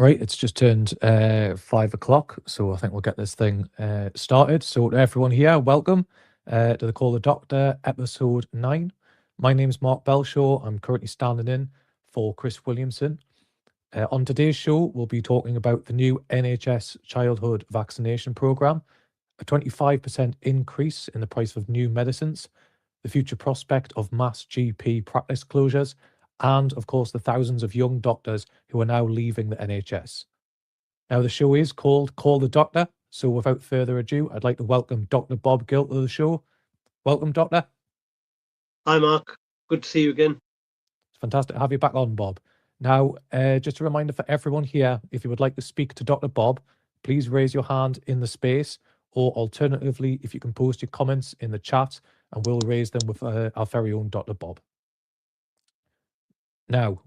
Right, it's just turned 5 o'clock, so I think we'll get this thing started. So, to everyone here, welcome to the Call the Doctor, episode 9. My name's Mark Belshaw. I'm currently standing in for Chris Williamson. On today's show, we'll be talking about the new NHS childhood vaccination programme, a 25% increase in the price of new medicines, the future prospect of mass GP practice closures, and, of course, the thousands of young doctors who are now leaving the NHS. Now, the show is called Call the Doctor, so without further ado, I'd like to welcome Dr. Bob Gill to the show. Welcome, Doctor. Hi, Mark. Good to see you again. It's fantastic to have you back on, Bob. Now, just a reminder for everyone here, if you would like to speak to Dr. Bob, please raise your hand in the space, or alternatively, if you can post your comments in the chat, and we'll raise them with our very own Dr. Bob. Now,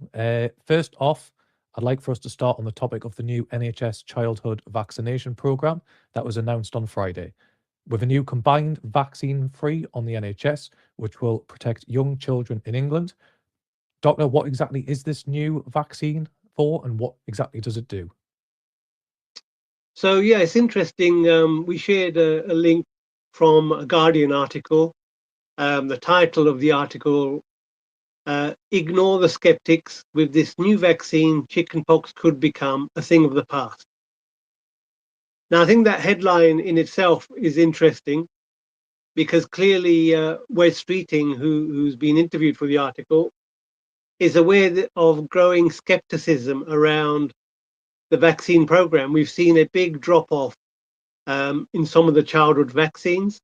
first off, I'd like for us to start on the topic of the new NHS childhood vaccination programme that was announced on Friday, with a new combined vaccine free on the NHS, which will protect young children in England. Doctor, what exactly is this new vaccine for, and what exactly does it do? So, yeah, it's interesting. We shared a link from a Guardian article. The title of the article, Ignore the Skeptics, with this new vaccine, chickenpox could become a thing of the past. Now, I think that headline in itself is interesting because clearly Wes Streeting, who's been interviewed for the article, is aware of growing skepticism around the vaccine program. We've seen a big drop off in some of the childhood vaccines,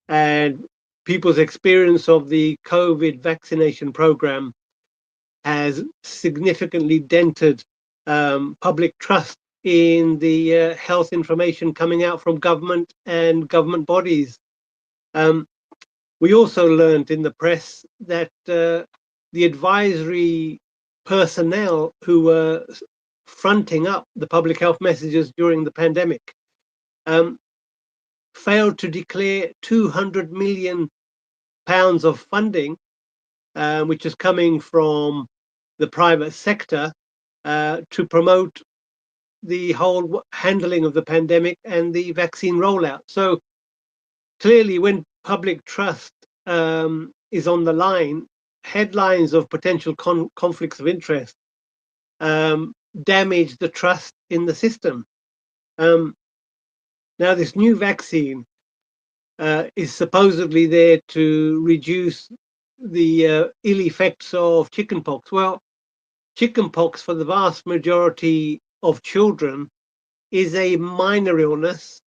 and people's experience of the COVID vaccination program has significantly dented public trust in the health information coming out from government and government bodies. We also learned in the press that the advisory personnel who were fronting up the public health messages during the pandemic failed to declare £200 million of funding, which is coming from the private sector, to promote the whole handling of the pandemic and the vaccine rollout. So clearly, when public trust is on the line, headlines of potential conflicts of interest damage the trust in the system. Now, this new vaccine is supposedly there to reduce the ill effects of chickenpox. Well, chickenpox for the vast majority of children is a minor illness.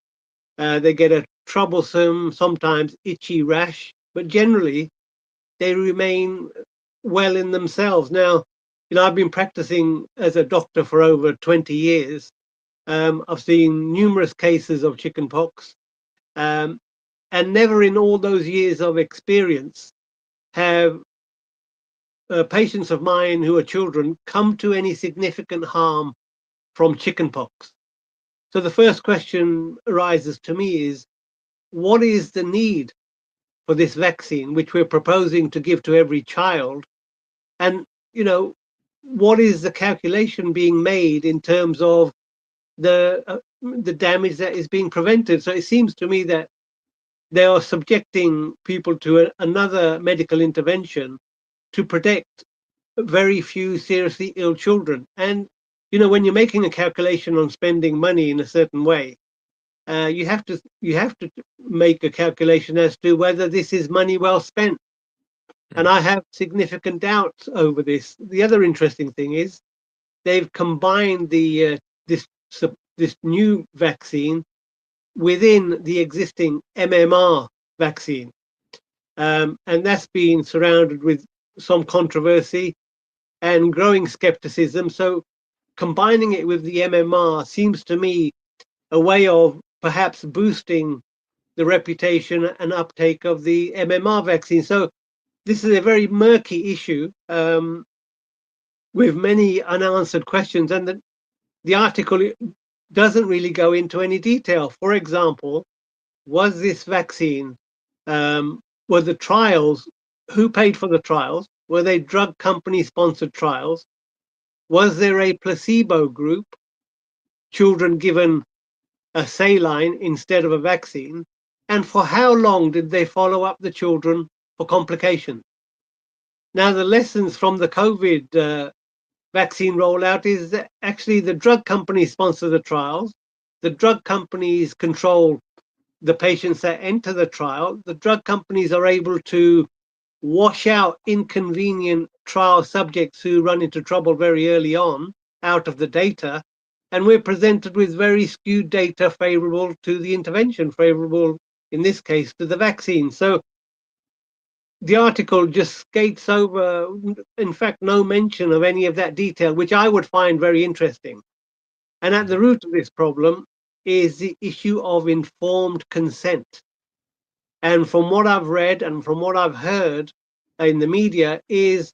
They get a troublesome, sometimes itchy rash, but generally they remain well in themselves. Now, I've been practicing as a doctor for over 20 years. I've seen numerous cases of chickenpox, and never in all those years of experience have patients of mine who are children come to any significant harm from chickenpox. So the first question arises to me is, what is the need for this vaccine, which we're proposing to give to every child? And, what is the calculation being made in terms of the damage that is being prevented? So it seems to me that they are subjecting people to another medical intervention to protect very few seriously ill children. And, when you're making a calculation on spending money in a certain way, you have to make a calculation as to whether this is money well spent. And I have significant doubts over this. The other interesting thing is they've combined the this new vaccine within the existing MMR vaccine, and that's been surrounded with some controversy and growing skepticism. So combining it with the MMR seems to me a way of perhaps boosting the reputation and uptake of the MMR vaccine. So this is a very murky issue with many unanswered questions, and the article doesn't really go into any detail. For example, was this vaccine, were the trials, who paid for the trials? Were they drug company sponsored trials? Was there a placebo group? children given a saline instead of a vaccine? And for how long did they follow up the children for complications? Now, the lessons from the COVID vaccine rollout is that actually the drug companies sponsor the trials. The drug companies control the patients that enter the trial. The drug companies are able to wash out inconvenient trial subjects who run into trouble very early on out of the data. And we're presented with very skewed data favorable to the intervention, favorable in this case to the vaccine. So the article just skates over, in fact, no mention of any of that detail, which I would find very interesting. And at the root of this problem is the issue of informed consent. And from what I've read and from what I've heard in the media is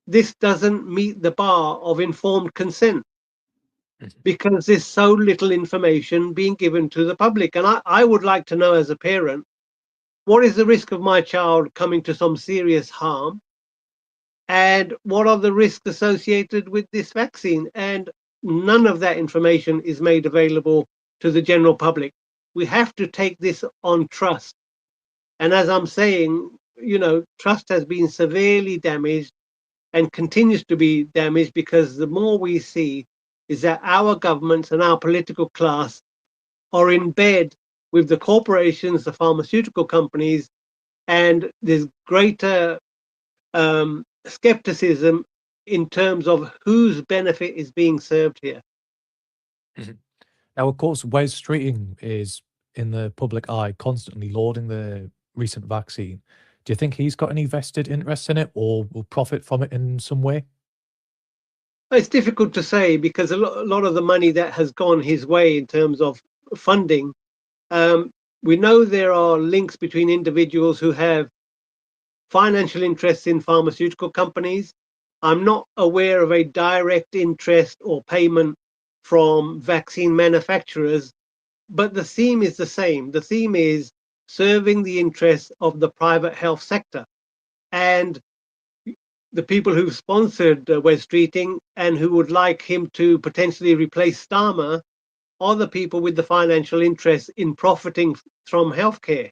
this doesn't meet the bar of informed consent because there's so little information being given to the public. And I would like to know as a parent, what is the risk of my child coming to some serious harm? And what are the risks associated with this vaccine? And none of that information is made available to the general public. We have to take this on trust. And as I'm saying, trust has been severely damaged and continues to be damaged because the more we see is that our governments and our political class are in bed with the corporations, the pharmaceutical companies, and there's greater skepticism in terms of whose benefit is being served here. Mhm. Now, of course, Wes Streeting is in the public eye, constantly lauding the recent vaccine. Do you think he's got any vested interest in it or will profit from it in some way? It's difficult to say because a lot of the money that has gone his way in terms of funding, we know there are links between individuals who have financial interests in pharmaceutical companies. I'm not aware of a direct interest or payment from vaccine manufacturers, but the theme is the same. The theme is serving the interests of the private health sector. And the people who've sponsored Wes Streeting and who would like him to potentially replace Starmer are the people with the financial interest in profiting from healthcare.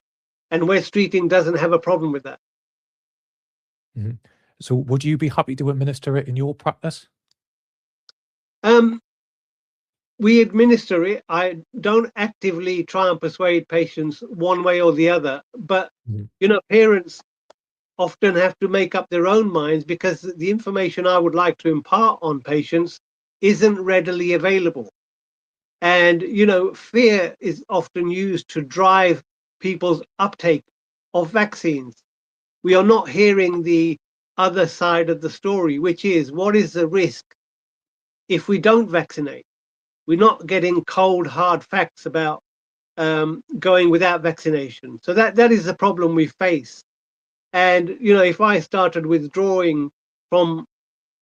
And Wes Streeting doesn't have a problem with that. Mhm. So would you be happy to administer it in your practice? Um, we administer it. I don't actively try and persuade patients one way or the other, but Mhm. parents often have to make up their own minds because the information I would like to impart on patients isn't readily available. And, fear is often used to drive people's uptake of vaccines. We are not hearing the other side of the story, which is what is the risk if we don't vaccinate? We're not getting cold, hard facts about going without vaccination. So that is the problem we face. And, if I started withdrawing from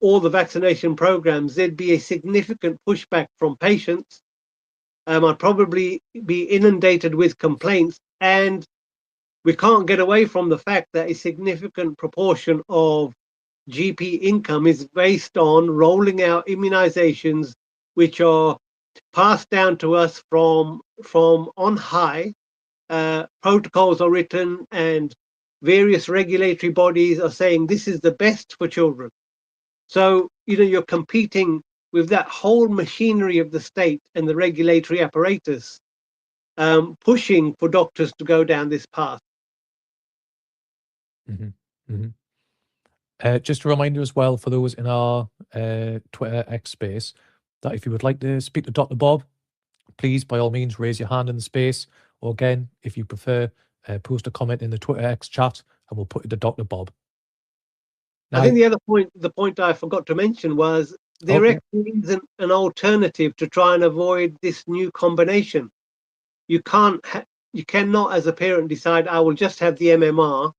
all the vaccination programs, there'd be a significant pushback from patients. I'd probably be inundated with complaints. And we can't get away from the fact that a significant proportion of GP income is based on rolling out immunizations, which are passed down to us from on high. Protocols are written and various regulatory bodies are saying this is the best for children. So, you're competing with that whole machinery of the state and the regulatory apparatus, pushing for doctors to go down this path. Mhm. Mhm. Just a reminder as well for those in our Twitter X space that if you would like to speak to Dr. Bob, please by all means raise your hand in the space. Or again, if you prefer, post a comment in the Twitter X chat and we'll put it to Dr. Bob. I Now, think the point I forgot to mention was there okay. actually isn't an alternative to try and avoid this new combination. You cannot, as a parent, decide I will just have the MMR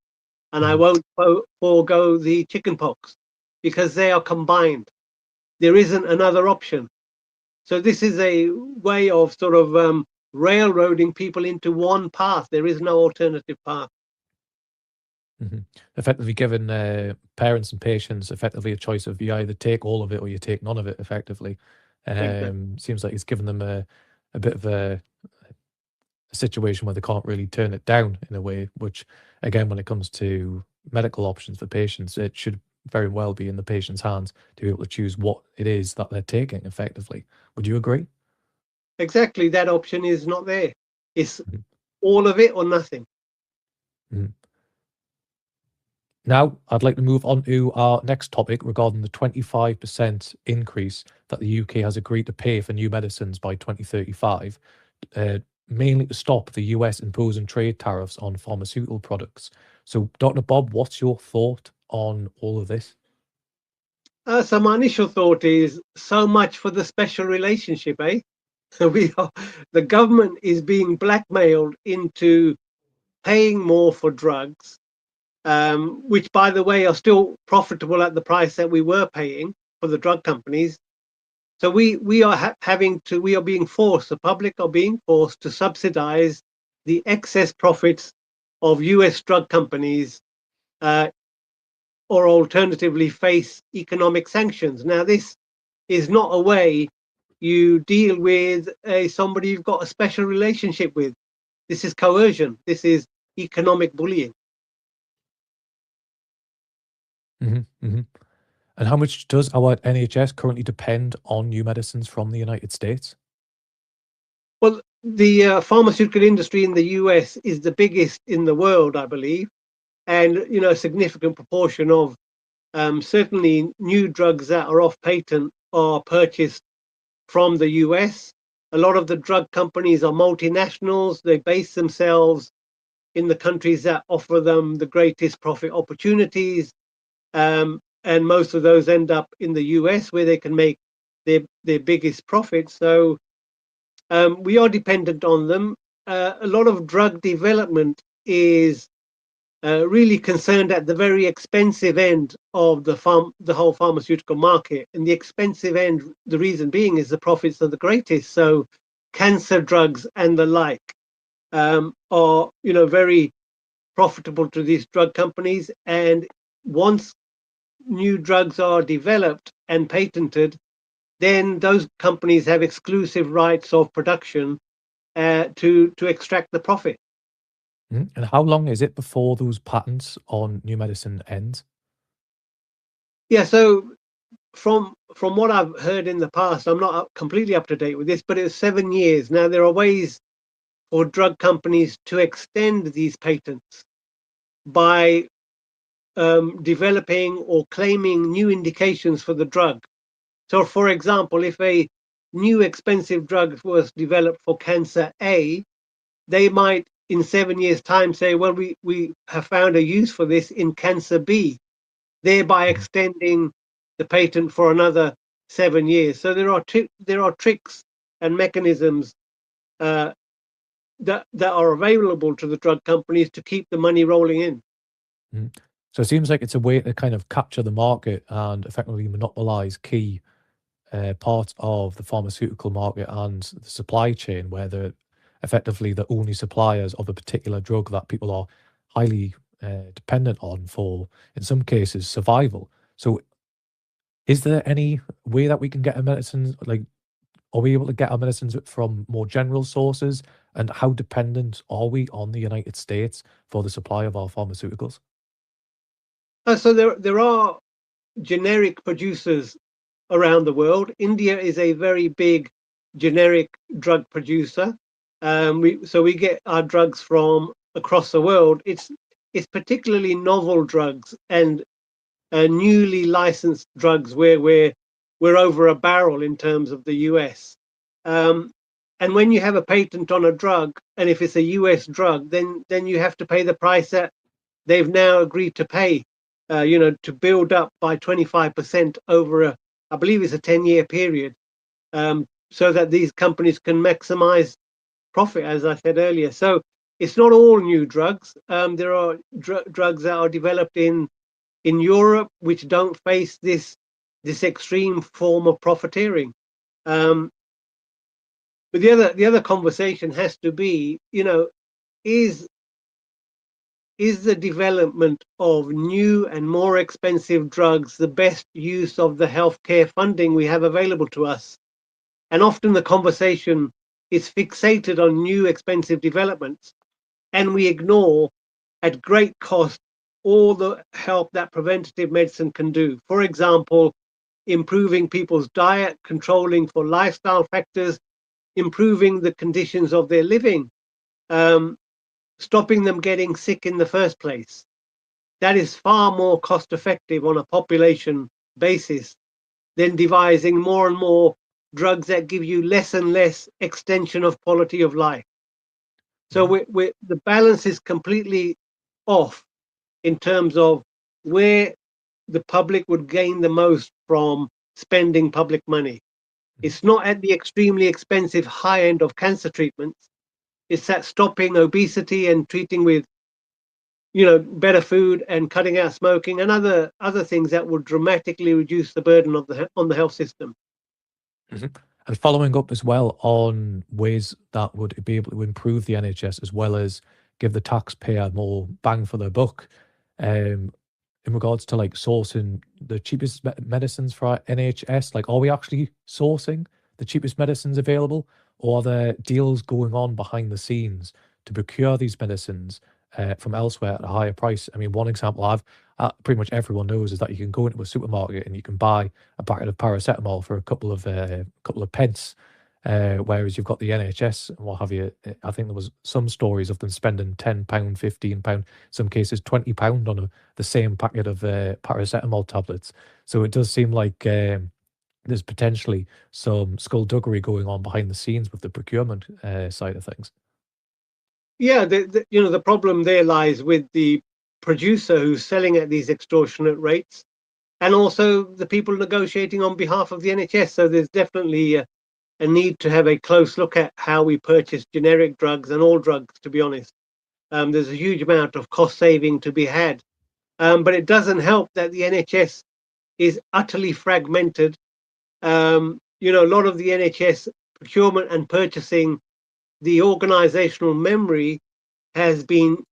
and I Mhm. won't forego the chickenpox because they are combined. There isn't another option. So this is a way of sort of railroading people into one path. There is no alternative path. Mhm. Effectively giving parents and patients effectively a choice of you either take all of it or you take none of it effectively. Exactly. Seems like it's given them a bit of a situation where they can't really turn it down in a way, which again, when it comes to medical options for patients, it should very well be in the patient's hands to be able to choose what it is that they're taking effectively. Would you agree? Exactly. That option is not there. It's Mhm, all of it or nothing. mhm. Now, I'd like to move on to our next topic regarding the 25% increase that the UK has agreed to pay for new medicines by 2035, uh, mainly to stop the US imposing trade tariffs on pharmaceutical products. So, Dr. Bob, what's your thought on all of this? So my initial thought is so much for the special relationship, eh? We are, the government is being blackmailed into paying more for drugs, which, by the way, are still profitable at the price that we were paying for the drug companies. So we are we are being forced, the public are being forced to subsidize the excess profits of US drug companies, uh, or alternatively face economic sanctions. Now, this is not a way you deal with somebody you've got a special relationship with. This is coercion. This is economic bullying. Hmm. And how much does our NHS currently depend on new medicines from the United States? Well, the pharmaceutical industry in the US is the biggest in the world, I believe, and a significant proportion of certainly new drugs that are off patent are purchased from the US. A lot of the drug companies are multinationals. They base themselves in the countries that offer them the greatest profit opportunities. And most of those end up in the US where they can make their biggest profits. So we are dependent on them. A lot of drug development is really concerned at the very expensive end of the whole pharmaceutical market. And the expensive end, the reason being, is the profits are the greatest. So cancer drugs and the like are very profitable to these drug companies. And once new drugs are developed and patented, then those companies have exclusive rights of production to extract the profit. Mhm. And how long is it before those patents on new medicine end? Yeah, so from what I've heard in the past, I'm not completely up to date with this, but it's 7 years. Now there are ways for drug companies to extend these patents by developing or claiming new indications for the drug. So, for example, if a new expensive drug was developed for cancer A, they might in 7 years' time say, well, we have found a use for this in cancer B, thereby Mhm, extending the patent for another 7 years. So there are tricks and mechanisms uh, that are available to the drug companies to keep the money rolling in. mhm. So it seems like it's a way to kind of capture the market and effectively monopolize key parts of the pharmaceutical market and the supply chain, where they're effectively the only suppliers of a particular drug that people are highly dependent on for, in some cases, survival. So, is there any way that we can get our medicines? Like, are we able to get our medicines from more general sources? And how dependent are we on the United States for the supply of our pharmaceuticals? So there are generic producers around the world. India is a very big generic drug producer. So we get our drugs from across the world. It's particularly novel drugs and newly licensed drugs where we're over a barrel in terms of the US. Um, and when you have a patent on a drug, and if it's a US drug, then you have to pay the price that they've now agreed to pay, to build up by 25% over I believe it's a 10-year period, so that these companies can maximize profit, as I said earlier. So it's not all new drugs. There are drugs that are developed in Europe which don't face this extreme form of profiteering. Um, but the other conversation has to be, is is the development of new and more expensive drugs the best use of the healthcare funding we have available to us? And often the conversation is fixated on new expensive developments, and we ignore at great cost all the help that preventative medicine can do. For example, improving people's diet, controlling for lifestyle factors, improving the conditions of their living, um, stopping them getting sick in the first place. That is far more cost effective on a population basis than devising more and more drugs that give you less and less extension of quality of life. So Mhm. the balance is completely off in terms of where the public would gain the most from spending public money. Mhm. It's not at the extremely expensive high end of cancer treatments. It's at stopping obesity and treating with better food and cutting out smoking and other things that would dramatically reduce the burden of on the health system. Mhm. And following up as well on ways that would be able to improve the NHS as well as give the taxpayer more bang for their buck. Um, in regards to like sourcing the cheapest medicines for our NHS, like are we actually sourcing the cheapest medicines available, or are there deals going on behind the scenes to procure these medicines from elsewhere at a higher price? I mean, one example pretty much everyone knows is that you can go into a supermarket and you can buy a packet of paracetamol for a couple of pence. Whereas you've got the NHS and what have you. I think there was some stories of them spending £10, £15, some cases £20 on the same packet of paracetamol tablets. So it does seem like there's potentially some skullduggery going on behind the scenes with the procurement side of things. Yeah, the problem there lies with the producer who's selling at these extortionate rates, and also the people negotiating on behalf of the NHS. So there's definitely a need to have a close look at how we purchase generic drugs and all drugs. To be honest, there's a huge amount of cost saving to be had, but it doesn't help that the NHS is utterly fragmented. A lot of the NHS procurement and purchasing, the organizational memory has been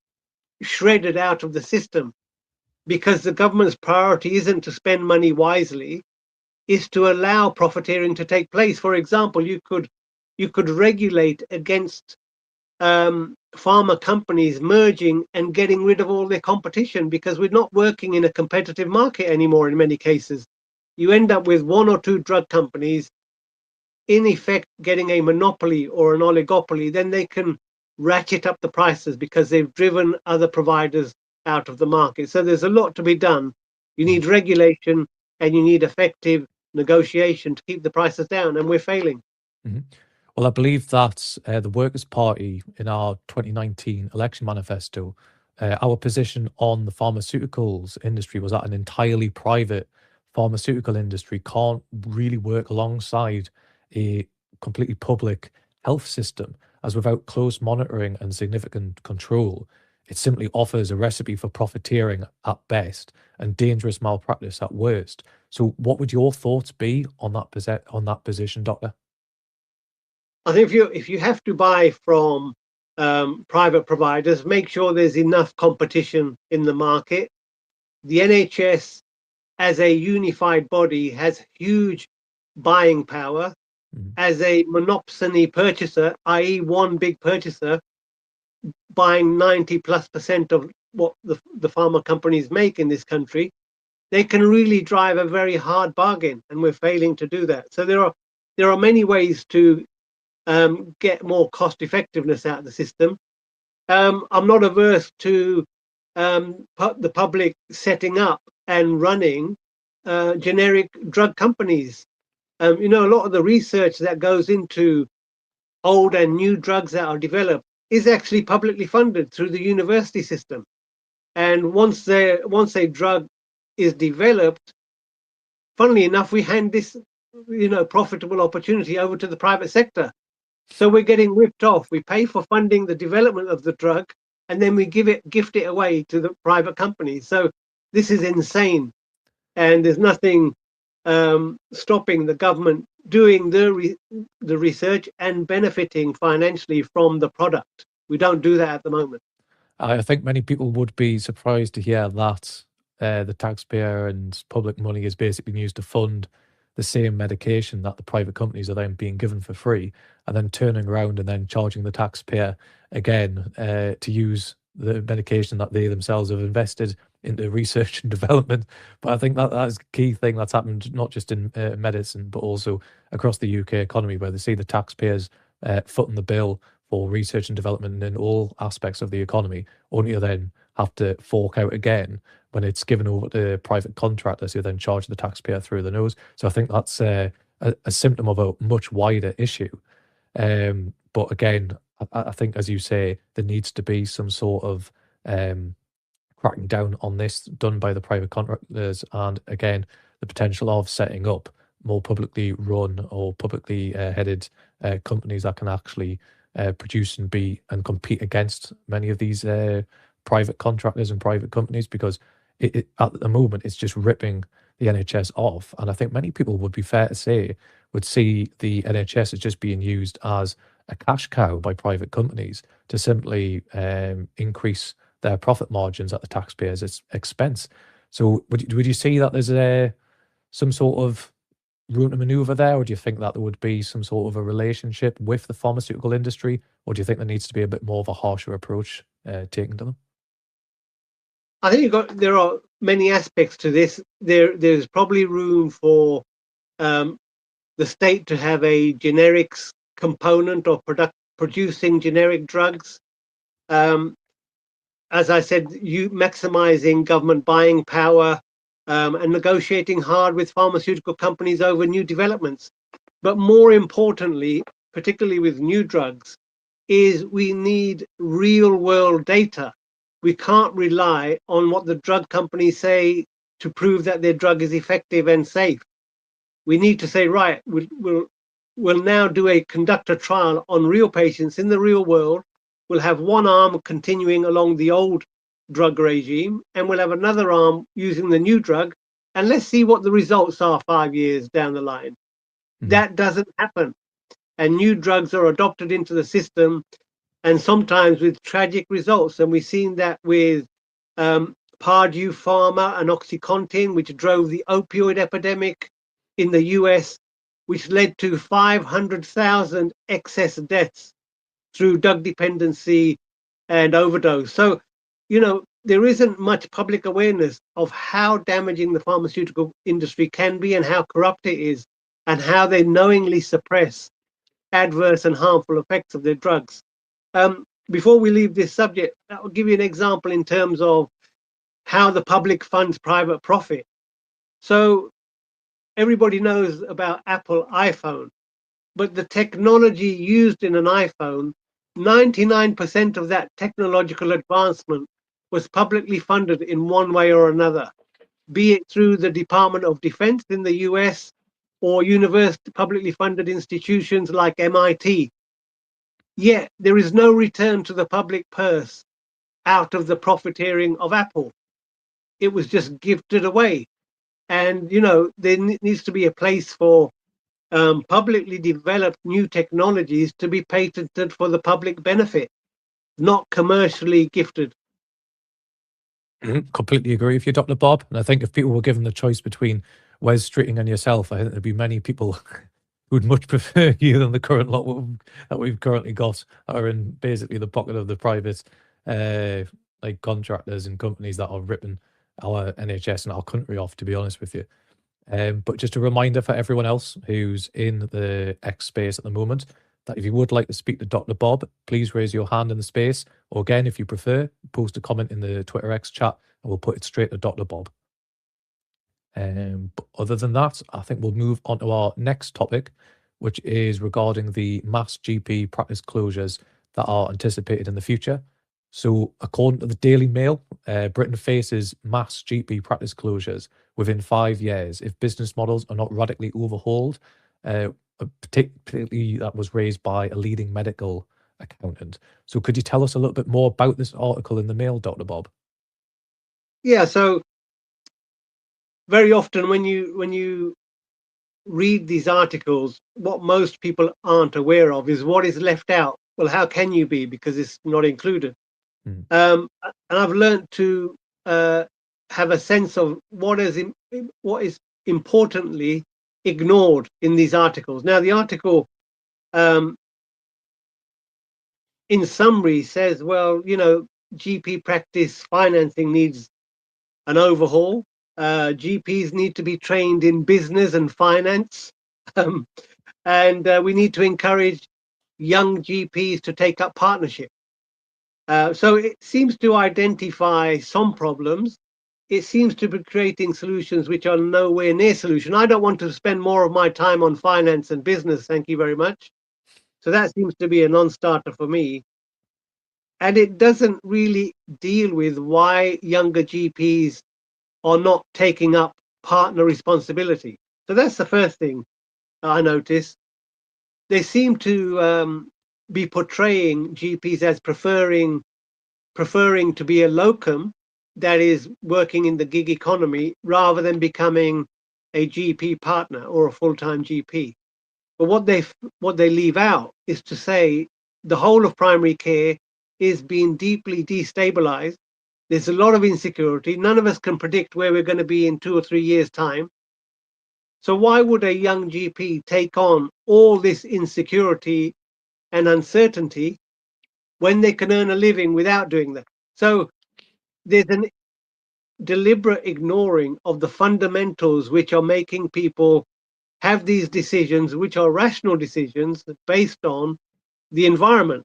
shredded out of the system because the government's priority isn't to spend money wisely, is to allow profiteering to take place. For example, you could regulate against pharma companies merging and getting rid of all their competition, because we're not working in a competitive market anymore in many cases. You end up with one or two drug companies in effect getting a monopoly or an oligopoly. Then they can ratchet up the prices because they've driven other providers out of the market. So there's a lot to be done. You Mhm. need regulation and you need effective negotiation to keep the prices down, and we're failing. Mhm. Well, I believe that the Workers' Party in our 2019 election manifesto, our position on the pharmaceuticals industry was that an entirely private pharmaceutical industry can't really work alongside a completely public health system, as without close monitoring and significant control, it simply offers a recipe for profiteering at best and dangerous malpractice at worst. So, what would your thoughts be on on that position, Doctor? I think if you have to buy from private providers, make sure there's enough competition in the market. The NHS as a unified body has huge buying power. Mhm. As a monopsony purchaser, i.e., one big purchaser buying 90+% of what the pharma companies make in this country, they can really drive a very hard bargain, and we're failing to do that. So there are many ways to get more cost effectiveness out of the system. I'm not averse to the public setting up and running generic drug companies. A lot of the research that goes into old and new drugs that are developed is actually publicly funded through the university system. And once a drug is developed, funnily enough, we hand this profitable opportunity over to the private sector. So we're getting ripped off. We pay for funding the development of the drug, and then we gift it away to the private companies. So this is insane, and there's nothing stopping the government doing the research and benefiting financially from the product. We don't do that at the moment. I think many people would be surprised to hear that the taxpayer and public money is basically used to fund the same medication that the private companies are then being given for free, and then turning around and then charging the taxpayer again to use the medication that they themselves have invested into research and development. But I think that that is a key thing that's happened not just in medicine, but also across the UK economy, where they see the taxpayers footing the bill for research and development in all aspects of the economy, only to then have to fork out again when it's given over to private contractors who then charge the taxpayer through the nose. So I think that's a symptom of a much wider issue. But again, I think, as you say, there needs to be some sort of cracking down on this done by the private contractors, and again, the potential of setting up more publicly run or publicly headed companies that can actually produce and be and compete against many of these private contractors and private companies, because at the moment it's just ripping the NHS off. And I think many people would be fair to say would see the NHS as just being used as a cash cow by private companies to simply increase their profit margins at the taxpayers' expense. So would you see that there's some sort of room to maneuver there, or do you think that there would be some sort of a relationship with the pharmaceutical industry, or do you think there needs to be a bit more of a harsher approach taken to them? I think there are many aspects to this. There's probably room for um, the state to have a generics component or producing generic drugs. Um, as I said, you maximizing government buying power and negotiating hard with pharmaceutical companies over new developments. But more importantly, particularly with new drugs, is we need real world data. We can't rely on what the drug companies say to prove that their drug is effective and safe. We need to say, right, we'll now conduct a trial on real patients in the real world. We'll have one arm continuing along the old drug regime, and we'll have another arm using the new drug. And let's see what the results are 5 years down the line. That doesn't happen. And new drugs are adopted into the system, and sometimes with tragic results. And we've seen that with Purdue Pharma and OxyContin, which drove the opioid epidemic in the US, which led to 500,000 excess deaths through drug dependency and overdose. So, there isn't much public awareness of how damaging the pharmaceutical industry can be and how corrupt it is, and how they knowingly suppress adverse and harmful effects of their drugs. Before we leave this subject, I'll give you an example in terms of how the public funds private profit. So everybody knows about Apple iPhone, but the technology used in an iPhone, 99% of that technological advancement was publicly funded in one way or another, be it through the Department of Defense in the US or university publicly funded institutions like MIT. Yet there is no return to the public purse out of the profiteering of Apple. It was just gifted away. And, there needs to be a place for publicly developed new technologies to be patented for the public benefit, not commercially gifted. Completely agree with you, Dr. Bob. And I think if people were given the choice between Wes Streeting and yourself, I think there'd be many people who'd much prefer you than the current lot that we've currently got, that are in basically the pocket of the private like contractors and companies that are ripping our NHS and our country off, to be honest with you. But just a reminder for everyone else who's in the X space at the moment, that if you would like to speak to Dr. Bob, please raise your hand in the space. Or again, if you prefer, post a comment in the Twitter X chat and we'll put it straight to Dr. Bob. But other than that, I think we'll move on to our next topic, which is regarding the mass GP practice closures that are anticipated in the future. So, according to the Daily Mail, Britain faces mass GP practice closures within 5 years if business models are not radically overhauled. Particularly, that was raised by a leading medical accountant. So, could you tell us a little bit more about this article in the Mail, Dr. Bob? Yeah. So very often when you read these articles, what most people aren't aware of is what is left out. Well, how can you be, because it's not included? And I've learned to have a sense of what is importantly ignored in these articles. Now, the article, in summary, says, well, GP practice financing needs an overhaul. GPs need to be trained in business and finance. And we need to encourage young GPs to take up partnership. So it seems to identify some problems. It seems to be creating solutions which are nowhere near solution. I don't want to spend more of my time on finance and business. Thank you very much. So that seems to be a non-starter for me. And it doesn't really deal with why younger GPs are not taking up partner responsibility. So that's the first thing I noticed. They seem to be portraying GPs as preferring to be a locum that is working in the gig economy rather than becoming a GP partner or a full-time GP. But what they leave out is to say the whole of primary care is being deeply destabilized. There's a lot of insecurity. None of us can predict where we're going to be in 2 or 3 years' time. So why would a young GP take on all this insecurity and uncertainty when they can earn a living without doing that? So there's an deliberate ignoring of the fundamentals which are making people have these decisions, which are rational decisions based on the environment.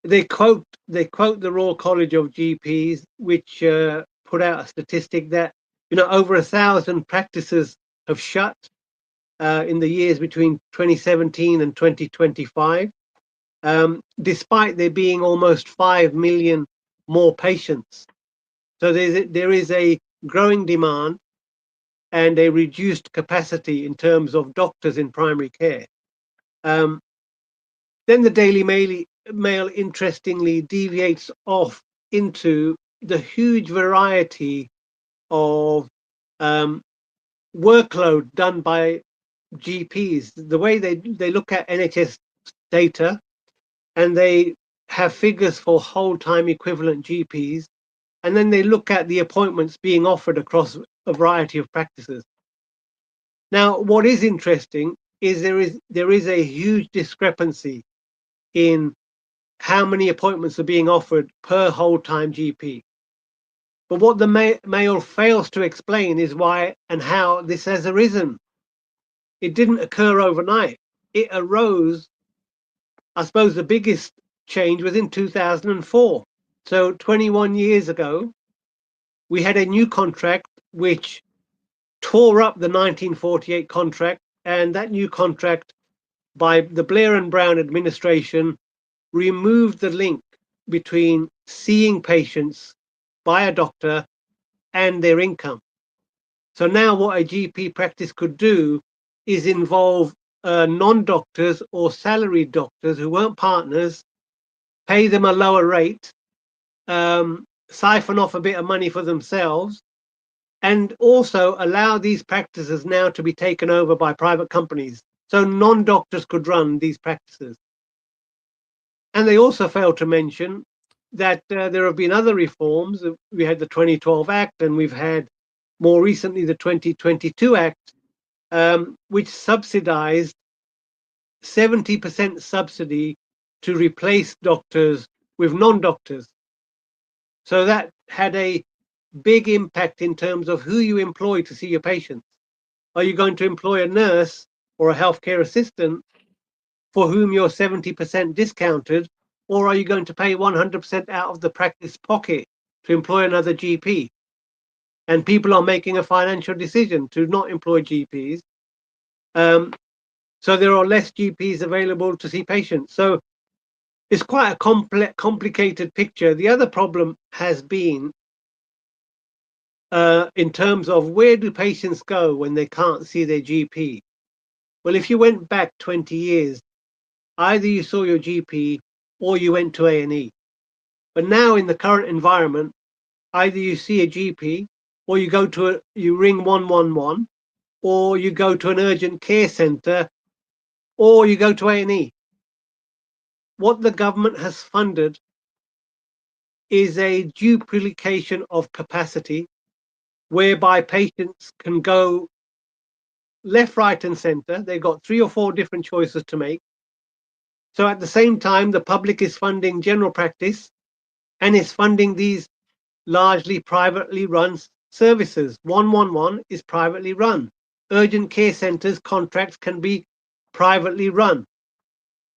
They quote the Royal College of GPs, which put out a statistic that over 1,000 practices have shut in the years between 2017 and 2025, despite there being almost 5 million more patients. So there is a growing demand and a reduced capacity in terms of doctors in primary care. Then the Daily Mail interestingly deviates off into the huge variety of workload done by GPs. The way they look at NHS data, and they have figures for whole-time equivalent GPs, and then they look at the appointments being offered across a variety of practices. Now, what is interesting is there is a huge discrepancy in how many appointments are being offered per whole-time GP. But what the Mail fails to explain is why and how this has arisen. It didn't occur overnight. It arose, I suppose the biggest change was in 2004. So 21 years ago, we had a new contract which tore up the 1948 contract, and that new contract by the Blair and Brown administration removed the link between seeing patients by a doctor and their income. So now what a GP practice could do is involve non-doctors or salaried doctors who weren't partners, pay them a lower rate, siphon off a bit of money for themselves, and also allow these practices now to be taken over by private companies. So non-doctors could run these practices. And they also failed to mention that there have been other reforms. We had the 2012 Act, and we've had more recently the 2022 Act, which subsidized 70% subsidy to replace doctors with non-doctors. So that had a big impact in terms of who you employ to see your patients. Are you going to employ a nurse or a healthcare assistant for whom you're 70% discounted, or are you going to pay 100% out of the practice pocket to employ another GP? And people are making a financial decision to not employ GPs. So there are less GPs available to see patients. So it's quite a complicated picture. The other problem has been in terms of where do patients go when they can't see their GP? Well, if you went back 20 years, either you saw your GP or you went to A&E. But now in the current environment, either you see a GP or you ring 111, or you go to an urgent care center, or you go to A&E. What the government has funded is a duplication of capacity whereby patients can go left, right, and center. They've got 3 or 4 different choices to make. So at the same time, the public is funding general practice and is funding these largely privately run services. 111 is privately run. Urgent care centers contracts can be privately run.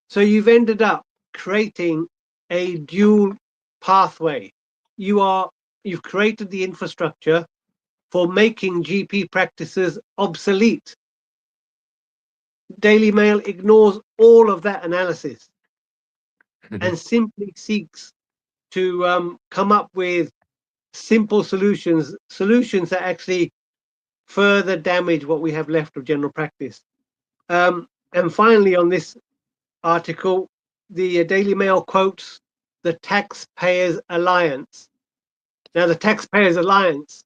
So you've ended up creating a dual pathway. You've created the infrastructure for making GP practices obsolete. Daily Mail ignores all of that analysis and simply seeks to come up with simple solutions that actually further damage what we have left of general practice. And finally, on this article, the Daily Mail quotes the Taxpayers Alliance. Now, the Taxpayers Alliance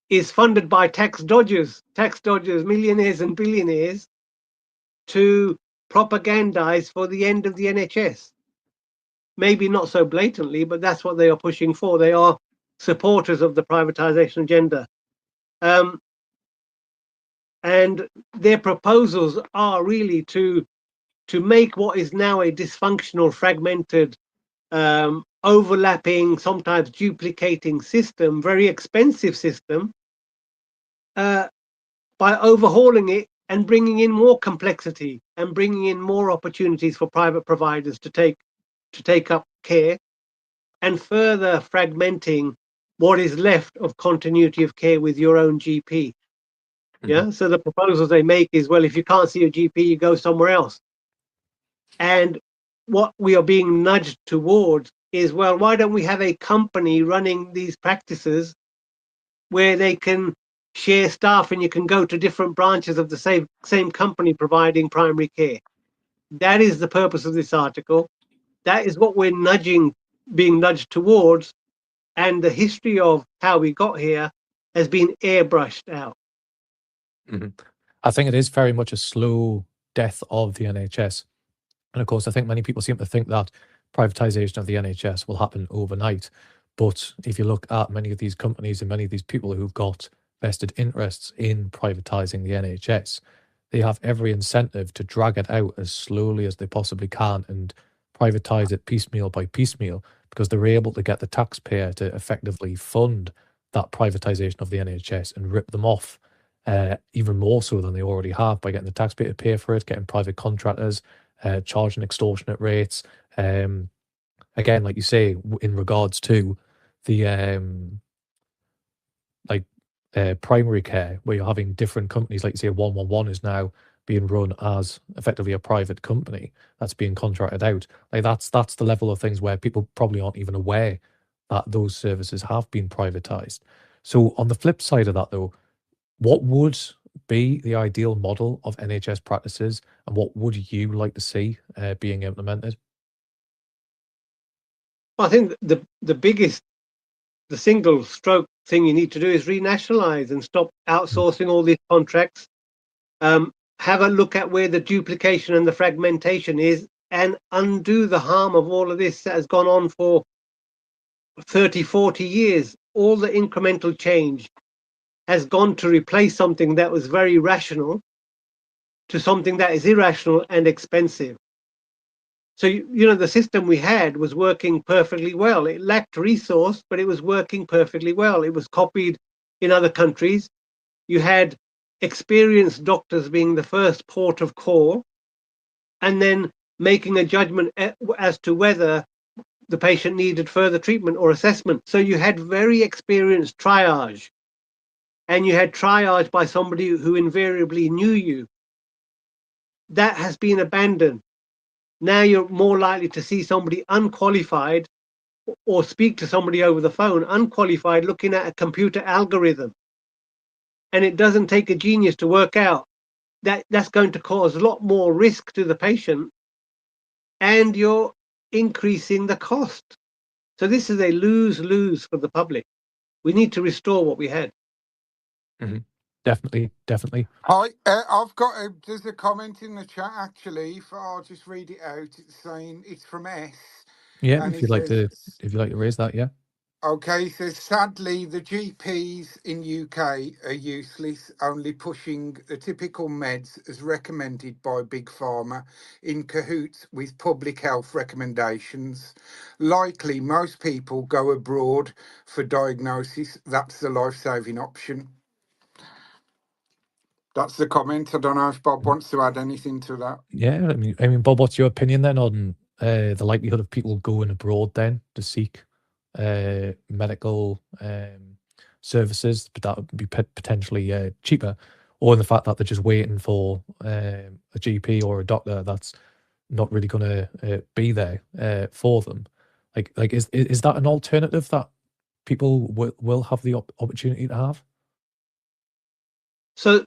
is funded by tax dodgers, millionaires and billionaires, to propagandize for the end of the NHS. Maybe not so blatantly, but that's what they are pushing for. They are supporters of the privatization agenda. And their proposals are really to make what is now a dysfunctional, fragmented, overlapping, sometimes duplicating system, very expensive system, by overhauling it and bringing in more complexity and bringing in more opportunities for private providers to take up care, and further fragmenting what is left of continuity of care with your own GP. Yeah. So the proposals they make is, well, if you can't see a GP, you go somewhere else. And what we are being nudged towards is, well, why don't we have a company running these practices where they can share staff and you can go to different branches of the same company providing primary care? That is the purpose of this article. That is what we're being nudged towards. And the history of how we got here has been airbrushed out. I think it is very much a slow death of the NHS. And of course, I think many people seem to think that privatization of the NHS will happen overnight. But if you look at many of these companies and many of these people who've got vested interests in privatizing the NHS, they have every incentive to drag it out as slowly as they possibly can and privatize it piecemeal by piecemeal, because they're able to get the taxpayer to effectively fund that privatization of the NHS and rip them off, even more so than they already have, by getting the taxpayer to pay for it, getting private contractors, charging extortionate rates. Again, like you say, in regards to the primary care, where you're having different companies, like you say, 111 is now being run as effectively a private company that's being contracted out. Like that's the level of things where people probably aren't even aware that those services have been privatized. So on the flip side of that, though, what would be the ideal model of NHS practices, and what would you like to see being implemented? I think the single stroke thing you need to do is renationalize and stop outsourcing all these contracts. Have a look at where the duplication and the fragmentation is, and undo the harm of all of this that has gone on for 30, 40 years. All the incremental change has gone to replace something that was very rational to something that is irrational and expensive. So, the system we had was working perfectly well. It lacked resource, but it was working perfectly well. It was copied in other countries. You had experienced doctors being the first port of call, and then making a judgment as to whether the patient needed further treatment or assessment. So you had very experienced triage, and you had triage by somebody who invariably knew you. That has been abandoned. Now you're more likely to see somebody unqualified or speak to somebody over the phone, unqualified, looking at a computer algorithm. And it doesn't take a genius to work out that that's going to cause a lot more risk to the patient, and you're increasing the cost. So this is a lose-lose for the public. We need to restore what we had. Definitely, definitely. Hi, there's a comment in the chat actually. I'll just read it out. It's saying it's from S. Yeah, And if it you'd like says, to raise that, yeah. Okay, so sadly, the GPs in UK are useless, only pushing the typical meds as recommended by Big Pharma in cahoots with public health recommendations. Likely, most people go abroad for diagnosis. That's the life-saving option. That's the comment. I don't know if Bob wants to add anything to that. Yeah, I mean, Bob, what's your opinion then on the likelihood of people going abroad then to seek medical services, but that would be potentially cheaper, or the fact that they're just waiting for a GP or a doctor that's not really going to be there for them? Like is that an alternative that people will have the opportunity to have? So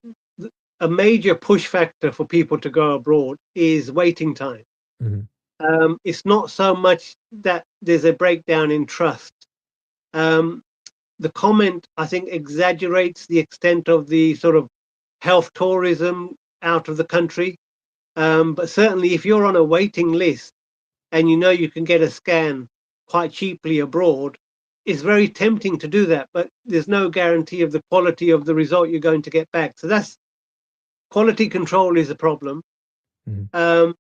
a major push factor for people to go abroad is waiting time. Hmm. It's not so much that there's a breakdown in trust. The comment, I think, exaggerates the extent of the sort of health tourism out of the country. But certainly, if you're on a waiting list and you know you can get a scan quite cheaply abroad, it's very tempting to do that. But there's no guarantee of the quality of the result you're going to get back. So that's quality control is a problem. Hmm. Um,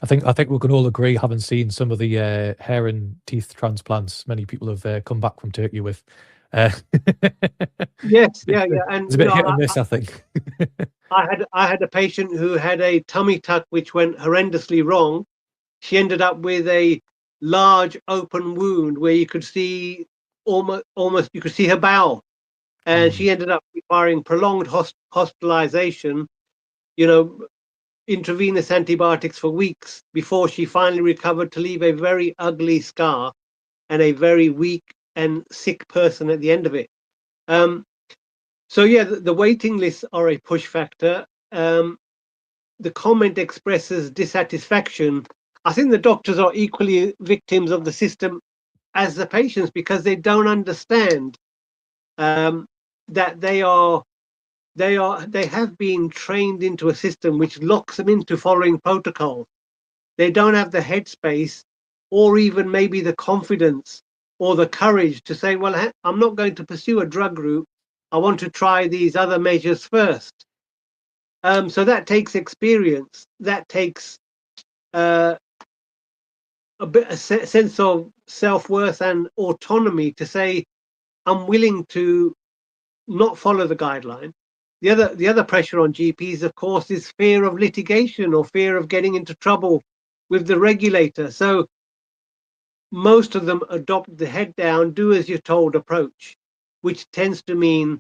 I think we can all agree, having seen some of the hair and teeth transplants many people have come back from Turkey with. Uh, yes, yeah, yeah, and it's a bit hit or miss, I think. I had a patient who had a tummy tuck which went horrendously wrong. She ended up with a large open wound where you could see almost you could see her bowel, and Mm, she ended up requiring prolonged hospitalization. You know, intravenous antibiotics for weeks before she finally recovered to leave a very ugly scar and a very weak and sick person at the end of it. Um, so yeah, the waiting lists are a push factor. The comment expresses dissatisfaction. I think the doctors are equally victims of the system as the patients because they don't understand that they have been trained into a system which locks them into following protocol. They don't have the headspace or even maybe the confidence or the courage to say, well, I'm not going to pursue a drug route. I want to try these other measures first. So that takes experience. That takes uh, a sense of self-worth and autonomy to say, I'm willing to not follow the guideline. The other pressure on GPs, of course, is fear of litigation or fear of getting into trouble with the regulator. So most of them adopt the head down, do as you're told approach, which tends to mean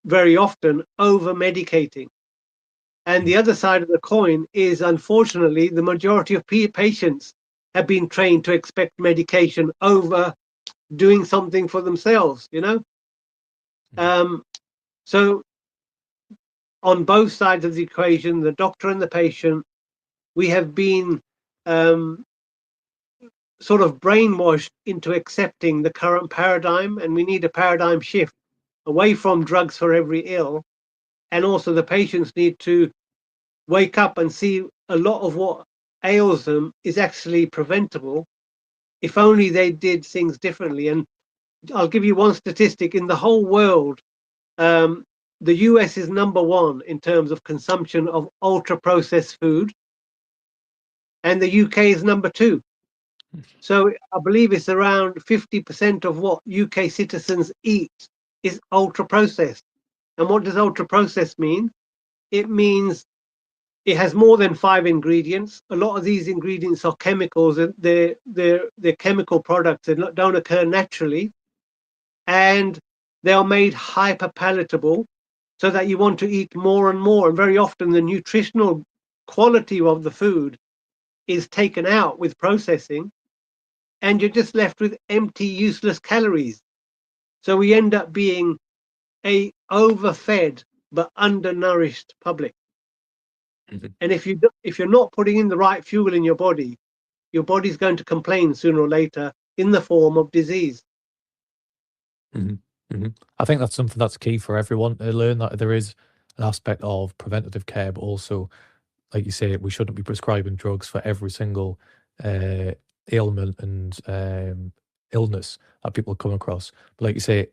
very often over medicating. And the other side of the coin is, unfortunately, the majority of patients have been trained to expect medication over doing something for themselves, you know? Um, so on both sides of the equation, the doctor and the patient, we have been um, sort of brainwashed into accepting the current paradigm, and we need a paradigm shift away from drugs for every ill. And also the patients need to wake up and see a lot of what ails them is actually preventable if only they did things differently. And I'll give you one statistic in the whole world. Um, the US is number one in terms of consumption of ultra processed food, and the UK is number two. So I believe it's around 50% of what UK citizens eat is ultra processed. And what does ultra processed mean? It means it has more than 5 ingredients. A lot of these ingredients are chemicals, and they're chemical products that don't occur naturally, and they are made hyper palatable so that you want to eat more and more. And very often the nutritional quality of the food is taken out with processing, and you're just left with empty, useless calories. So we end up being a overfed but undernourished public. mhm, And if you're not putting in the right fuel in your body's going to complain sooner or later in the form of disease. mhm, mhm. I think that's something that's key for everyone to learn, that there is an aspect of preventative care, but also, like you say, we shouldn't be prescribing drugs for every single uh, ailment and illness that people come across. But like you say,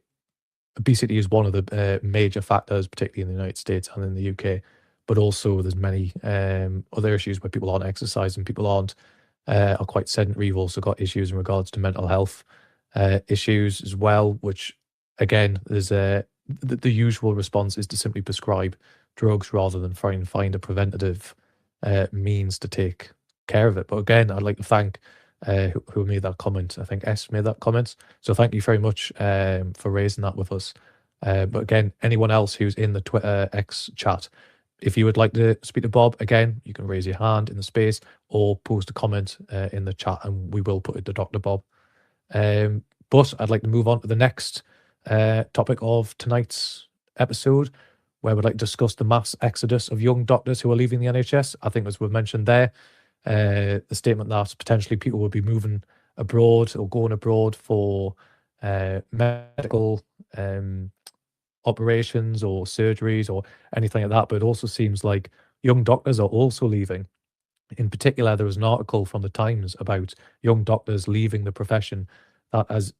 obesity is one of the major factors, particularly in the United States and in the UK. But also, there's many other issues where people aren't exercising, people are quite sedentary. You've also got issues in regards to mental health issues as well, which again, there's the usual response is to simply prescribe drugs rather than try and find a preventative means to take care of it. But again, I'd like to thank who made that comment. I think S made that comment. So thank you very much for raising that with us. But again, anyone else who's in the Twitter X chat, if you would like to speak to Bob, again, you can raise your hand in the space or post a comment in the chat and we will put it to Dr. Bob. But I'd like to move on to the next topic of tonight's episode, where we'd like to discuss the mass exodus of young doctors who are leaving the NHS. I think, as we've mentioned there, the statement that potentially people will be moving abroad or going abroad for medical operations or surgeries or anything like that. But it also seems like young doctors are also leaving. In particular, there was an article from the Times about young doctors leaving the profession that has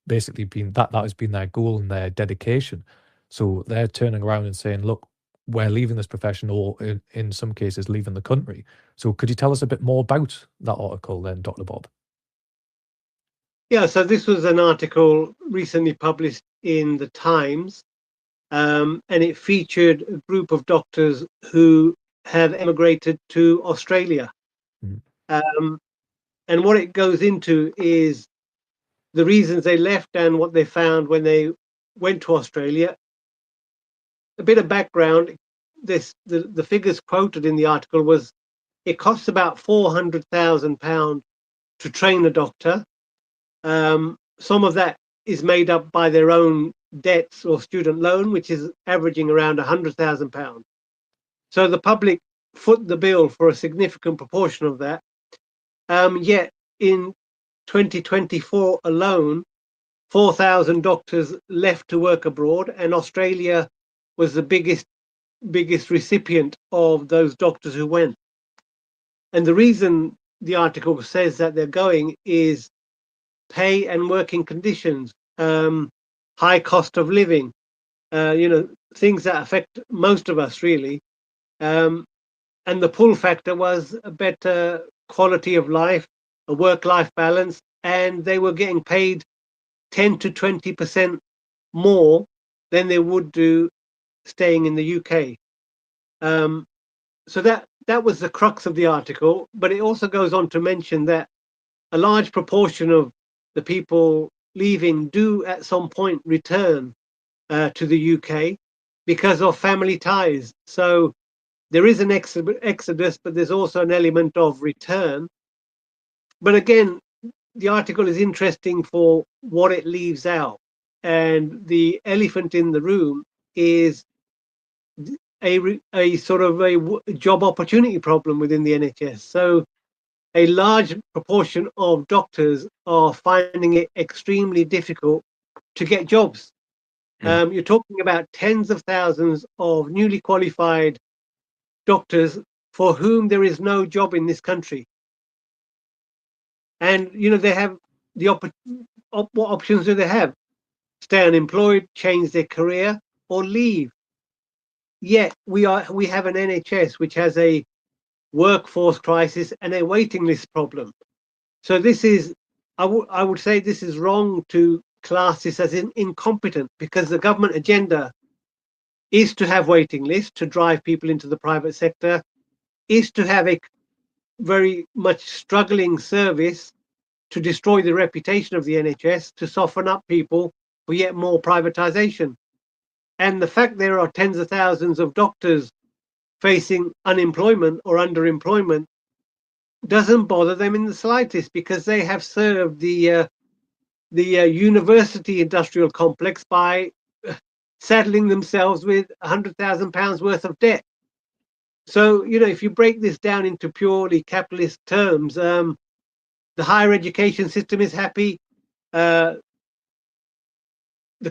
basically been that has been their goal and their dedication. So they're turning around and saying, look, we're leaving this profession, or in some cases leaving the country. So could you tell us a bit more about that article then, Dr. Bob? Yeah, so this was an article recently published in the Times, and it featured a group of doctors who have emigrated to Australia. And what it goes into is the reasons they left and what they found when they went to Australia. A bit of background, the figures quoted in the article was it costs about £400,000 to train a doctor. Some of that is made up by their own debts or student loan, which is averaging around £100,000. So the public foot the bill for a significant proportion of that. Yet in 2024 alone, 4,000 doctors left to work abroad, and Australia was the biggest recipient of those doctors who went. And the reason the article says that they're going is pay and working conditions, high cost of living, things that affect most of us really. And the pull factor was a better quality of life, a work-life balance, and they were getting paid 10 to 20% more than they would do staying in the UK. So that was the crux of the article, but it also goes on to mention that a large proportion of the people leaving do at some point return to the UK because of family ties. So there is an exodus, but there's also an element of return. But again, the article is interesting for what it leaves out. And the elephant in the room is a sort of a job opportunity problem within the NHS. So a large proportion of doctors are finding it extremely difficult to get jobs. You're talking about tens of thousands of newly qualified doctors for whom there is no job in this country. And, they have what options do they have? Stay unemployed, change their career, or leave. Yet we have an NHS which has a workforce crisis and a waiting list problem. So this is, I would say this is wrong to class this as incompetent, because the government agenda is to have waiting lists to drive people into the private sector, is to have a very much struggling service to destroy the reputation of the NHS, to soften up people for yet more privatization. And the fact there are tens of thousands of doctors facing unemployment or underemployment doesn't bother them in the slightest, because they have served the university industrial complex by saddling themselves with £100,000 worth of debt. So, if you break this down into purely capitalist terms, the higher education system is happy. The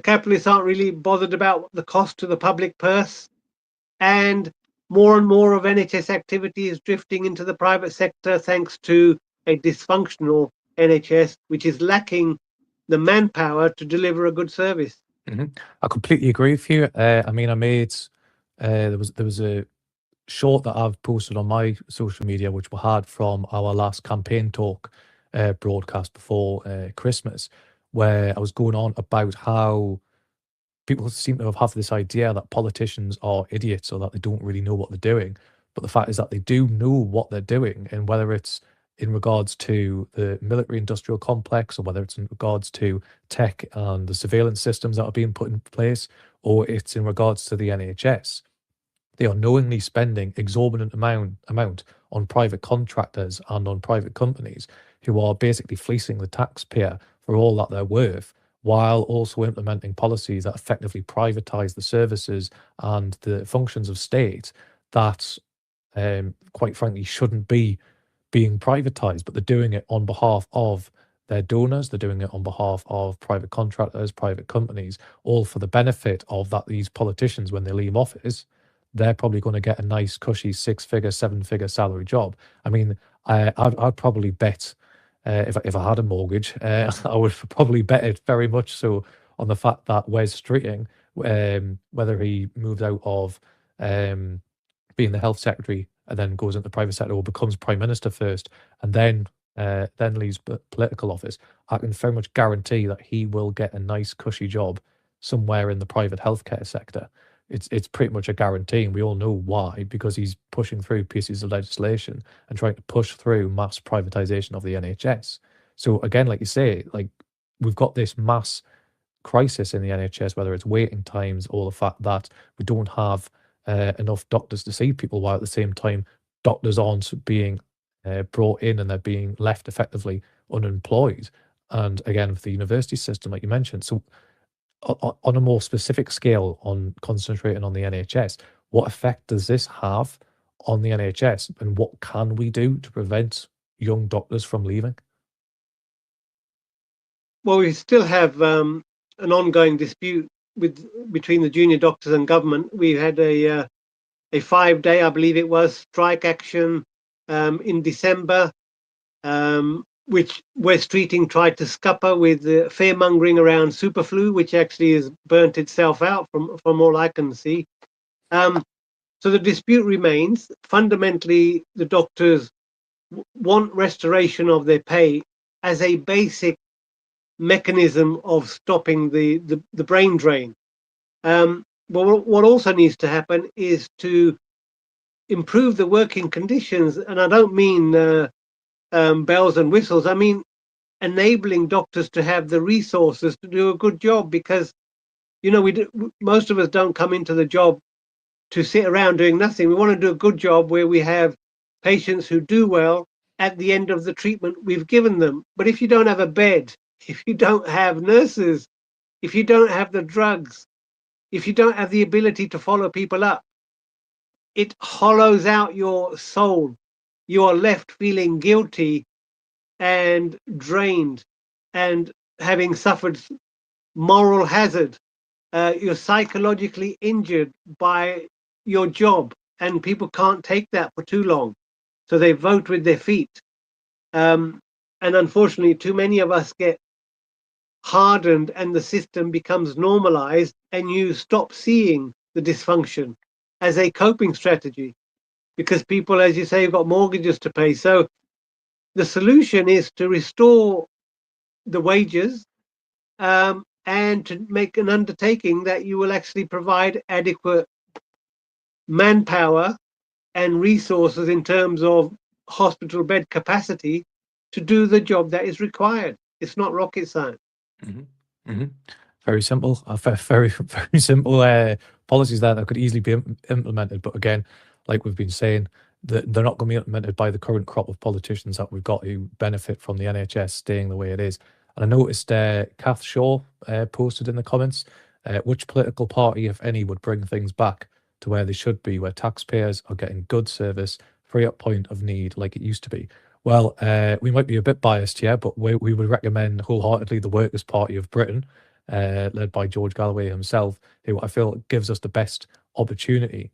capitalists aren't really bothered about the cost to the public purse. And more of NHS activity is drifting into the private sector thanks to a dysfunctional NHS, which is lacking the manpower to deliver a good service. I completely agree with you. I mean, I made there was a short that I've posted on my social media, which we had from our last campaign talk broadcast before Christmas, where I was going on about how people seem to have this idea that politicians are idiots or that they don't really know what they're doing. But the fact is that they do know what they're doing, and whether it's in regards to the military industrial complex or whether it's in regards to tech and the surveillance systems that are being put in place, or it's in regards to the NHS, they are knowingly spending exorbitant amount on private contractors and on private companies who are basically fleecing the taxpayer for all that they're worth, while also implementing policies that effectively privatize the services and the functions of state that, quite frankly, shouldn't be being privatized, but they're doing it on behalf of their donors. They're doing it on behalf of private contractors, private companies, all for the benefit of that. These politicians, when they leave office, they're probably going to get a nice, cushy 6-figure, 7-figure salary job. I mean, I'd probably bet if I had a mortgage, I would probably bet it very much so on the fact that Wes Streeting, whether he moved out of being the health secretary and then goes into the private sector or becomes prime minister first and then leaves political office, I can very much guarantee that he will get a nice cushy job somewhere in the private healthcare sector. It's pretty much a guarantee, and we all know why, because he's pushing through pieces of legislation and trying to push through mass privatization of the NHS. So again, like you say, like we've got this mass crisis in the NHS, whether it's waiting times or the fact that we don't have enough doctors to see people, while at the same time doctors aren't being brought in and they're being left effectively unemployed. And again, with the university system, like you mentioned, so on a more specific scale, on concentrating on the NHS, what effect does this have on the NHS, and what can we do to prevent young doctors from leaving? Well, we still have an ongoing dispute between the junior doctors and government. We had a 5-day, I believe it was, strike action in December, which West Streeting tried to scupper with the fear-mongering around superflu, which actually has burnt itself out from all I can see. So the dispute remains. Fundamentally, the doctors want restoration of their pay as a basic mechanism of stopping the brain drain. But what also needs to happen is to improve the working conditions, and I don't mean bells and whistles. I mean enabling doctors to have the resources to do a good job, because most of us don't come into the job to sit around doing nothing. We want to do a good job where we have patients who do well at the end of the treatment we've given them. But if you don't have a bed, if you don't have nurses, if you don't have the drugs, if you don't have the ability to follow people up, it hollows out your soul. You are left feeling guilty and drained and having suffered moral hazard. You're psychologically injured by your job, and people can't take that for too long. So they vote with their feet. And unfortunately, too many of us get hardened and the system becomes normalized, and you stop seeing the dysfunction as a coping strategy, because people, as you say, have got mortgages to pay. So the solution is to restore the wages, and to make an undertaking that you will actually provide adequate manpower and resources in terms of hospital bed capacity to do the job that is required. It's not rocket science. Mm-hmm. Very simple, very, very simple policies there that could easily be implemented. But again, like we've been saying, they're not going to be implemented by the current crop of politicians that we've got who benefit from the NHS staying the way it is. And I noticed Kath Shaw posted in the comments, which political party, if any, would bring things back to where they should be, where taxpayers are getting good service, free at point of need like it used to be. Well, we might be a bit biased here, but we would recommend wholeheartedly the Workers' Party of Britain, led by George Galloway himself, who I feel gives us the best opportunity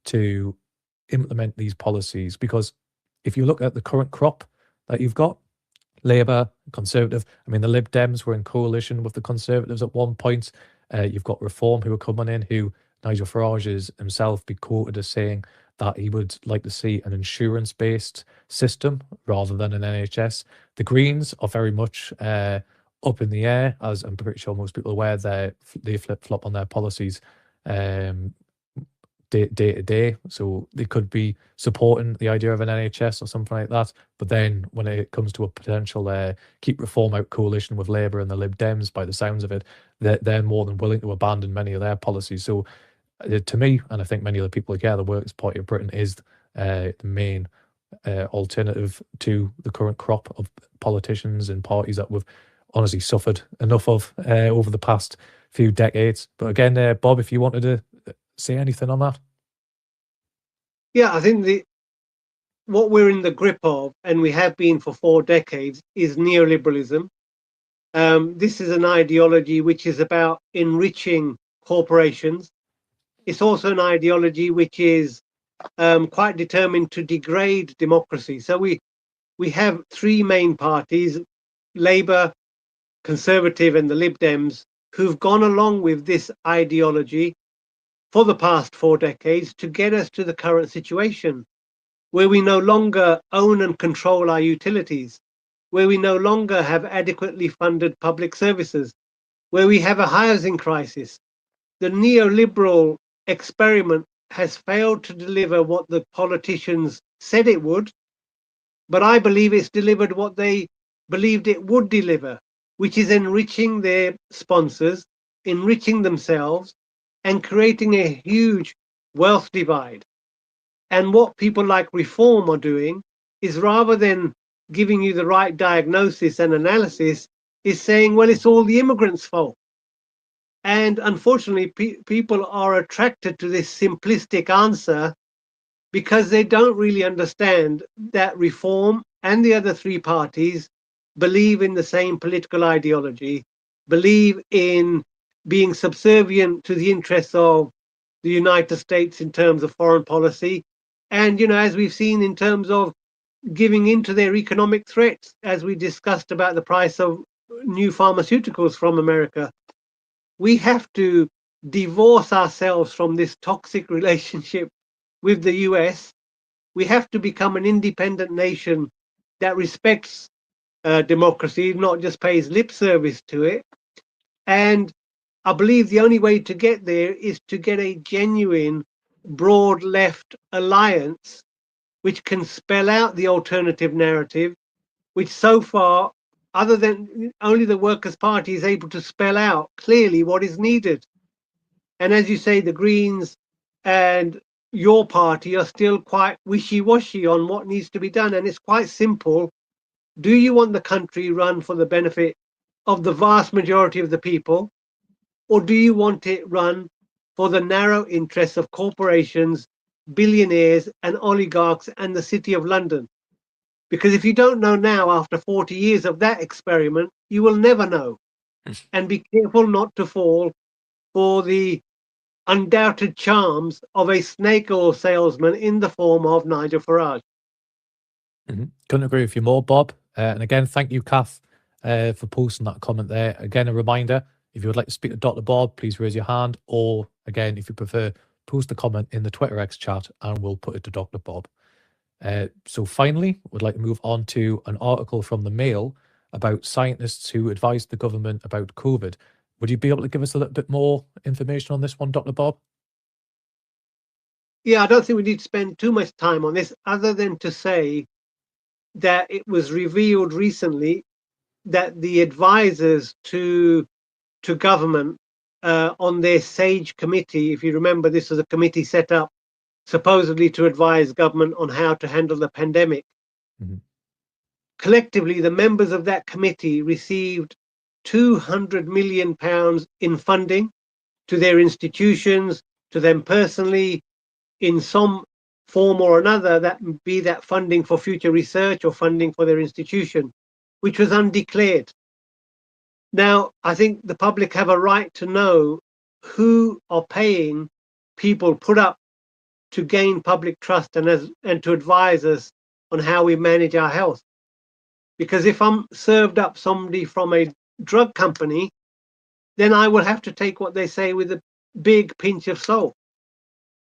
to implement these policies. Because if you look at the current crop that you've got, Labour, Conservative. I mean, the Lib Dems were in coalition with the Conservatives at one point. You've got Reform who are coming in, who Nigel Farage is himself be quoted as saying that he would like to see an insurance-based system rather than an NHS. The Greens are very much up in the air, as I'm pretty sure most people are aware. They flip-flop on their policies day to day. So they could be supporting the idea of an NHS or something like that. But then when it comes to a potential keep reform out coalition with Labour and the Lib Dems, by the sounds of it, they're more than willing to abandon many of their policies. So to me, and I think many of the people here, the Workers' Party of Britain is the main alternative to the current crop of politicians and parties that we've honestly suffered enough of over the past few decades. But again, Bob, if you wanted to say anything on that? Yeah, I think what we're in the grip of, and we have been for 4 decades, is neoliberalism. This is an ideology which is about enriching corporations. It's also an ideology which is quite determined to degrade democracy. So we have 3 main parties, Labour, Conservative, and the Lib Dems, who've gone along with this ideology for the past 4 decades to get us to the current situation where we no longer own and control our utilities, where we no longer have adequately funded public services, where we have a housing crisis. The neoliberal experiment has failed to deliver what the politicians said it would, but I believe it's delivered what they believed it would deliver, which is enriching their sponsors, enriching themselves, and creating a huge wealth divide. And what people like Reform are doing is, rather than giving you the right diagnosis and analysis, is saying, well, it's all the immigrants' fault. And unfortunately, people are attracted to this simplistic answer because they don't really understand that Reform and the other 3 parties believe in the same political ideology, believe in being subservient to the interests of the United States in terms of foreign policy. And, as we've seen in terms of giving into their economic threats, as we discussed about the price of new pharmaceuticals from America, we have to divorce ourselves from this toxic relationship with the US. We have to become an independent nation that respects democracy, not just pays lip service to it. And I believe the only way to get there is to get a genuine broad left alliance which can spell out the alternative narrative, which so far, other than only the Workers' Party, is able to spell out clearly what is needed. And as you say, the Greens and your party are still quite wishy-washy on what needs to be done. And it's quite simple. Do you want the country run for the benefit of the vast majority of the people? Or do you want it run for the narrow interests of corporations, billionaires, and oligarchs and the City of London? Because if you don't know now, after 40 years of that experiment, you will never know. And be careful not to fall for the undoubted charms of a snake oil salesman in the form of Nigel Farage. Couldn't agree with you more, Bob. And again, thank you, Kath, for posting that comment there. Again, a reminder, if you would like to speak to Dr. Bob, please raise your hand. Or again, if you prefer, post a comment in the Twitter X chat and we'll put it to Dr. Bob. So finally, we'd like to move on to an article from the Mail about scientists who advised the government about COVID. Would you be able to give us a little bit more information on this one, Dr. Bob? Yeah, I don't think we need to spend too much time on this, other than to say that it was revealed recently that the advisors to government on their SAGE committee, if you remember, this was a committee set up supposedly to advise government on how to handle the pandemic. Collectively, the members of that committee received £200 million in funding to their institutions, to them personally, in some form or another, that be that funding for future research or funding for their institution, which was undeclared. Now, I think the public have a right to know who are paying people put up to gain public trust and to advise us on how we manage our health. Because if I'm served up somebody from a drug company, then I will have to take what they say with a big pinch of salt.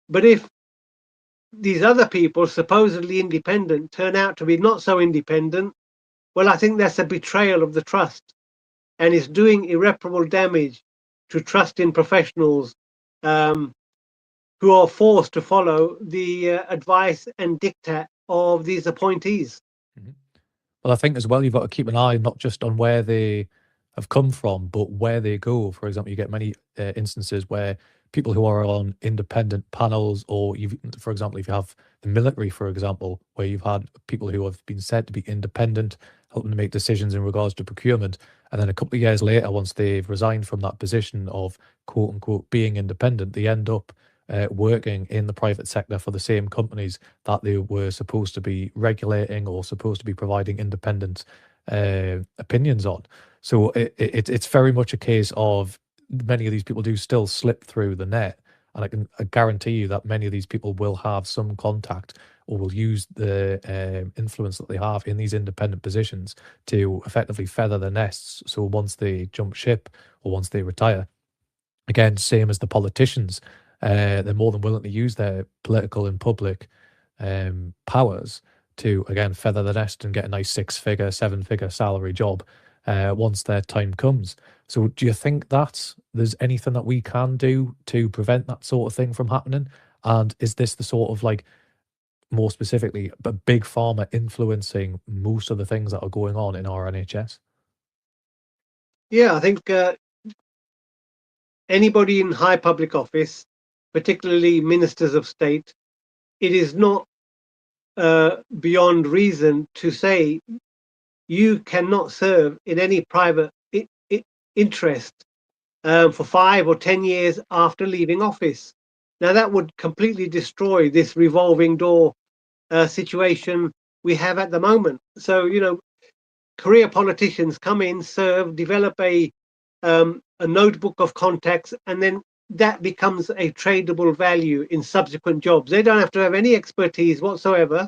But if these other people, supposedly independent, turn out to be not so independent, well, I think that's a betrayal of the trust, and it's doing irreparable damage to trust in professionals who are forced to follow the advice and diktat of these appointees. Mhm. Well, I think as well, you've got to keep an eye not just on where they have come from, but where they go. For example, you get many instances where people who are on independent panels, or you've, for example, if you have the military, for example, where you've had people who have been said to be independent, helping to make decisions in regards to procurement, and then a couple of years later, once they've resigned from that position of quote unquote being independent, they end up working in the private sector for the same companies that they were supposed to be regulating or supposed to be providing independent opinions on. So it's very much a case of many of these people do still slip through the net. And I guarantee you that many of these people will have some contact or will use the influence that they have in these independent positions to effectively feather their nests. So once they jump ship or once they retire, again, same as the politicians, they're more than willing to use their political and public powers to, again, feather the nest and get a nice 6-figure, 7-figure salary job once their time comes. So do you think that there's anything that we can do to prevent that sort of thing from happening? And is this the sort of, like, more specifically, a big pharma influencing most of the things that are going on in our NHS? Yeah, I think anybody in high public office, particularly ministers of state, it is not beyond reason to say you cannot serve in any private interest for 5 or 10 years after leaving office. Now, that would completely destroy this revolving door situation we have at the moment. So, career politicians come in, serve, develop a notebook of contacts, and then that becomes a tradable value in subsequent jobs. They don't have to have any expertise whatsoever,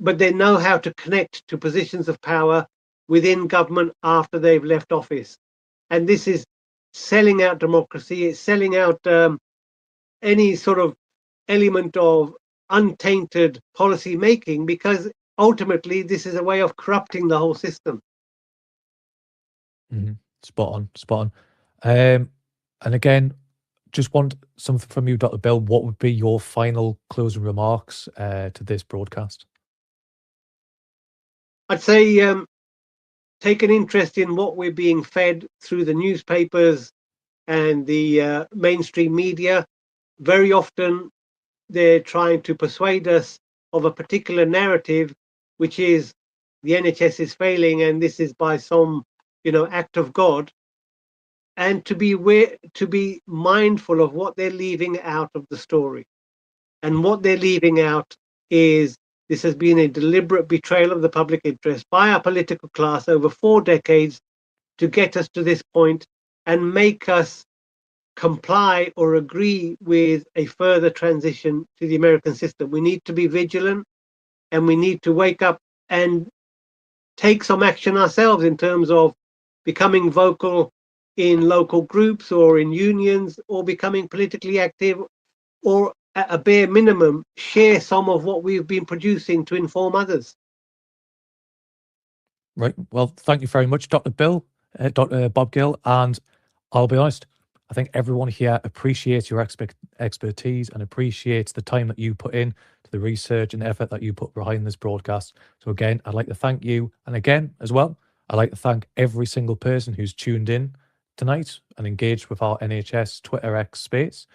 but they know how to connect to positions of power within government after they've left office. And this is selling out democracy. It's selling out any sort of element of untainted policy making, because ultimately this is a way of corrupting the whole system. Mhm. Spot on, spot on. And again, just want something from you, Dr. Bill. What would be your final closing remarks to this broadcast? I'd say take an interest in what we're being fed through the newspapers and the mainstream media. Very often they're trying to persuade us of a particular narrative, which is the NHS is failing and this is by some, act of God. And to be mindful of what they're leaving out of the story. And what they're leaving out is this has been a deliberate betrayal of the public interest by our political class over 4 decades to get us to this point and make us comply or agree with a further transition to the American system. We need to be vigilant, and we need to wake up and take some action ourselves in terms of becoming vocal in local groups or in unions, or becoming politically active, or at a bare minimum share some of what we've been producing to inform others. Right. Well, thank you very much, Dr. Bill, Dr. Bob Gill. And I'll be honest, I think everyone here appreciates your expertise and appreciates the time that you put in to the research and effort that you put behind this broadcast. So again, I'd like to thank you. And again, as well, I'd like to thank every single person who's tuned in tonight and engaged with our NHS Twitter X space.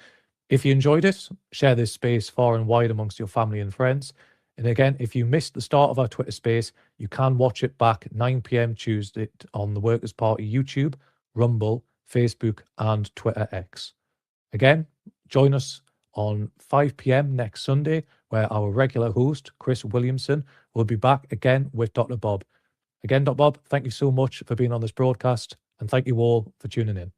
If you enjoyed it, share this space far and wide amongst your family and friends. And again, if you missed the start of our Twitter space, you can watch it back at 9 p.m. Tuesday on the Workers' Party YouTube, Rumble, Facebook, and Twitter X. Again, join us on 5 p.m. next Sunday, where our regular host, Chris Williamson, will be back again with Dr. Bob. Again, Dr. Bob, thank you so much for being on this broadcast, and thank you all for tuning in.